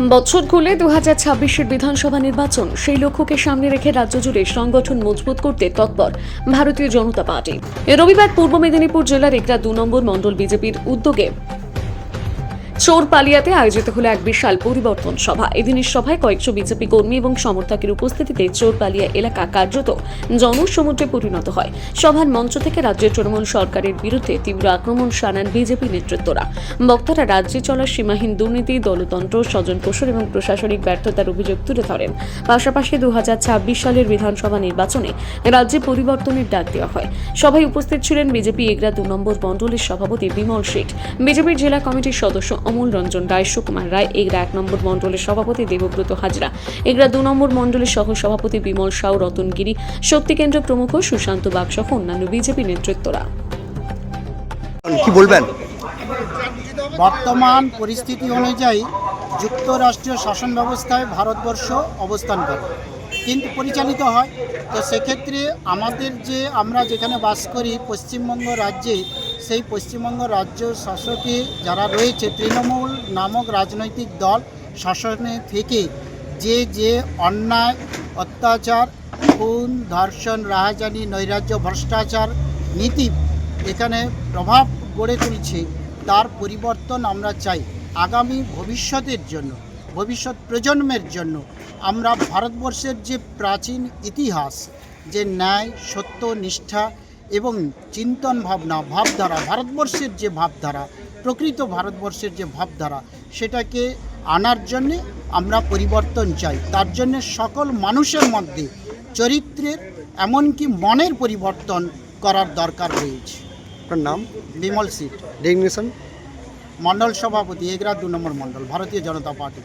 বছর খুলে 2026-এর বিধানসভা নির্বাচন, সেই লক্ষ্যকে সামনে রেখে রাজ্য জুড়ে সংগঠন মজবুত করতে তৎপর ভারতীয় জনতা পার্টি। রবিবার পূর্ব মেদিনীপুর জেলার এগরা 2 নম্বর মণ্ডল বিজেপির উদ্যোগে চোরপালিয়াতে আয়োজিত হলো এক বিশাল পরিবর্তন সভা। এদিনের সভায় কয়েকশো বিজেপি কর্মী এবং সমর্থকের উপস্থিতিতে চোরপালিয়া এলাকা কার্যত জনসমুদ্রে পরিণত হয়। সভার মঞ্চ থেকে রাজ্যের তৃণমূল সরকারের বিরুদ্ধে তীব্র আক্রমণ শানান বিজেপি নেতৃত্বরা। বক্তারা রাজ্যে চলা সীমাহীন দুর্নীতি, দলতন্ত্র, স্বজনপোষণ এবং প্রশাসনিক ব্যর্থতার অভিযোগ তুলে ধরেন। পাশাপাশি 2026 সালের বিধানসভা নির্বাচনে রাজ্যে পরিবর্তনের ডাক দেওয়া হয়। সভায় উপস্থিত ছিলেন বিজেপি এগরা 2 নম্বর মণ্ডলের সভাপতি বিমল শেঠ, বিজেপির জেলা কমিটির সদস্য অমল রঞ্জন রায়, সুকুমার রায়, এগরা 1 নম্বর মণ্ডলের সভাপতি দেবব্রত হাজরা, এগরা 2 নম্বর মণ্ডলের সহ সভাপতি বিমল সাউ, রতনগিরি, শক্তিকেন্দ্র প্রমুখ, সুশান্ত বাগ সহ অন্যান্য বিজেপি নেতৃত্বরা। কি বলবেন? বর্তমান পরিস্থিতি অনুযায়ী যুক্তরাষ্ট্রীয় শাসন ব্যবস্থায় ভারতবর্ষ অবস্থান করে, কিন্তু পরিচালিত হয়। তো সেক্ষেত্রে আমাদের আমরা যেখানে বাস করি পশ্চিমবঙ্গ রাজ্যে, সেই পশ্চিমবঙ্গ রাজ্য শাসকে যারা রয়েছে তৃণমূল নামক রাজনৈতিক দল শাসনে থেকে যে অন্যায়, অত্যাচার, খুন, ধর্ষণ, রাহাজানি, নৈরাজ্য, ভ্রষ্টাচার নীতি এখানে প্রভাব গড়ে তুলছে, তার পরিবর্তন আমরা চাই। আগামী ভবিষ্যতের জন্য, ভবিষ্যৎ প্রজন্মের জন্য আমরা ভারতবর্ষের যে প্রাচীন ইতিহাস, যে ন্যায়, সত্য, নিষ্ঠা এবং চিন্তন ভাবনা, ভাবধারা, ভারতবর্ষের যে ভাবধারা, প্রকৃত ভারতবর্ষের যে ভাবধারা, সেটাকে আনার জন্যে আমরা পরিবর্তন চাই। তার জন্য সকল মানুষের মধ্যে চরিত্রের এমনকি মনের পরিবর্তন করার দরকার রয়েছে। আপনার নাম? Bimal seat, designation? মণ্ডল সভাপতি, এগরা 2 নম্বর মণ্ডল, ভারতীয় জনতা পার্টি।